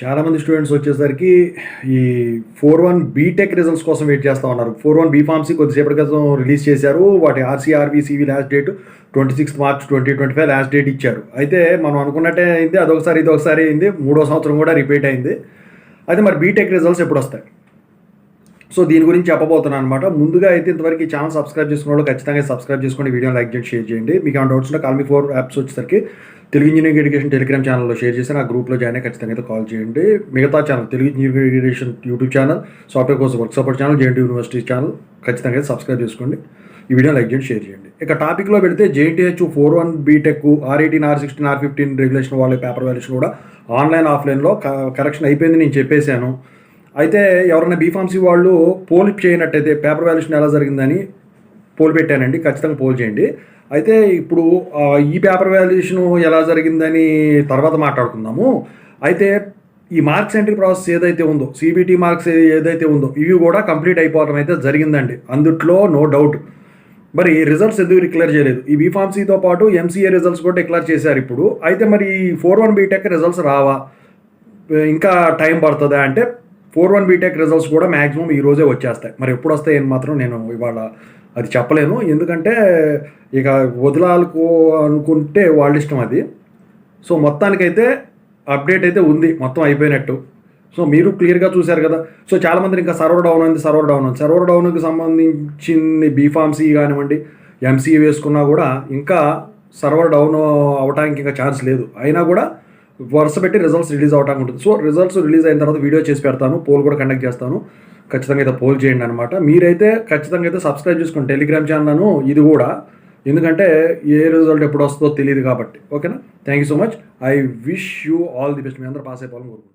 చాలామంది స్టూడెంట్స్ వచ్చేసరికి ఈ 4-1 బీటెక్ రిజల్ట్స్ కోసం వెయిట్ చేస్తూ ఉన్నారు. 4-1 బీఫార్మసీ కొద్దిసేపటి క్రితం రిలీజ్ చేశారు. వాటి ఆర్సీఆర్బీసీవీ last date 26 March 2025 last date ఇచ్చారు. అయితే మనం అనుకున్నట్టే అయింది, అదొకసారి ఇదొకసారి అయింది, 3వ సంవత్సరం కూడా రిపీట్ అయింది. అయితే మరి బీటెక్ రిజల్ట్స్ ఎప్పుడు వస్తాయి? సో దీని గురించి చెప్పబోతున్నాను అనమాట. ముందుగా అయితే ఇంతవరకు ఈ ఛానల్ సబ్స్క్రైబ్ చేసుకున్న వాళ్ళు ఖచ్చితంగా సబ్స్క్రైబ్ చేసుకోండి, వీడియోని లైక్ చేయండి, షేర్ చేయండి. మీకు ఏమైనా డౌట్స్ ఉంటే కాల్ మీ 4 యాప్స్ వచ్చేసరికి తెలుగు ఇంజనీరింగ్ ఎడ్యుకేషన్ టెలిగ్రామ్ ఛానల్లో షేర్ చేసి ఆ గ్రూప్లో జాయిన్ అయ్యి ఖచ్చితంగా అయితే కాల్ చేయండి. మిగతా channel Telugu engineering education YouTube channel, software course work support channel, JNT university channel ఖచ్చితంగా అయితే సబ్స్క్రైబ్ చేసుకోండి. ఈ వీడియో లైక్ చేయండి, షేర్ చేయండి. ఇక టాపిక్లో పెడితే JNTH 4-1 BTech R18 R16 R15 regulation వాళ్ళ పేపర్ వాల్యుయేషన్ కూడా ఆన్లైన్ ఆఫ్లైన్లో కరెక్షన్ అయిపోయింది నేను చెప్పేశాను. అయితే ఎవరైనా బీఫార్మసీ వాళ్ళు పోల్ చేయనట్టయితే పేపర్ వాల్యుయేషన్ ఎలా జరిగిందని పోల్ పెట్టానండి, ఖచ్చితంగా పోల్ చేయండి. అయితే ఇప్పుడు ఈ పేపర్ వాల్యుయేషన్ ఎలా జరిగిందని తర్వాత మాట్లాడుకుందాము. అయితే ఈ మార్క్స్ ఎంట్రీ ప్రాసెస్ ఏదైతే ఉందో, సిబిటీ మార్క్స్ ఏదైతే ఉందో ఇవి కూడా కంప్లీట్ అయిపోవడం అయితే జరిగిందండి, అందుట్లో నో డౌట్. మరి రిజల్ట్స్ ఎందుకు డిక్లేర్ చేయలేదు? ఈ బీఫార్మసీతో పాటు ఎంసీఏ రిజల్ట్స్ కూడా డిక్లేర్ చేశారు ఇప్పుడు. అయితే మరి 4-1 బీటెక్ రిజల్ట్స్ రావా, ఇంకా టైం పడుతుందా అంటే 4-1 బీటెక్ రిజల్ట్స్ కూడా మ్యాక్సిమం ఈ రోజే వచ్చేస్తాయి. మరి ఎప్పుడు వస్తాయి అని మాత్రం నేను ఇవాళ అది చెప్పలేను, ఎందుకంటే ఇక వదలాలకు అనుకుంటే వాళ్ళ ఇష్టం అది. సో మొత్తానికైతే అప్డేట్ అయితే ఉంది, మొత్తం అయిపోయినట్టు. సో మీరు క్లియర్గా చూశారు కదా. సో చాలామంది ఇంకా సర్వర్ డౌన్ అయింది, సర్వర్ డౌన్కి సంబంధించిన బీఫార్మసీ కానివ్వండి, ఎంసీఏ వేసుకున్నా కూడా ఇంకా సర్వర్ డౌన్ అవడానికి ఇంకా ఛాన్స్ లేదు. అయినా కూడా వరుస పెట్టి రిజల్ట్స్ రిలీజ్ అవడానికి ఉంటుంది. సో రిజల్ట్స్ రిలీజ్ అయిన తర్వాత వీడియో చేసి పెడతాను, పోల్ కూడా కండక్ట్ చేస్తాను, ఖచ్చితంగా అయితే పోల్ చేయండి అనమాట. మీరైతే ఖచ్చితంగా అయితే సబ్స్క్రైబ్ చేసుకోండి టెలిగ్రామ్ ఛానల్ను, ఇది కూడా, ఎందుకంటే ఏ రిజల్ట్ ఎప్పుడు వస్తుందో తెలియదు కాబట్టి. ఓకేనా? Thank you so much. I wish you all the best. మీ అందరూ పాస్ అయిపోవాలని కోరుకుంటాను.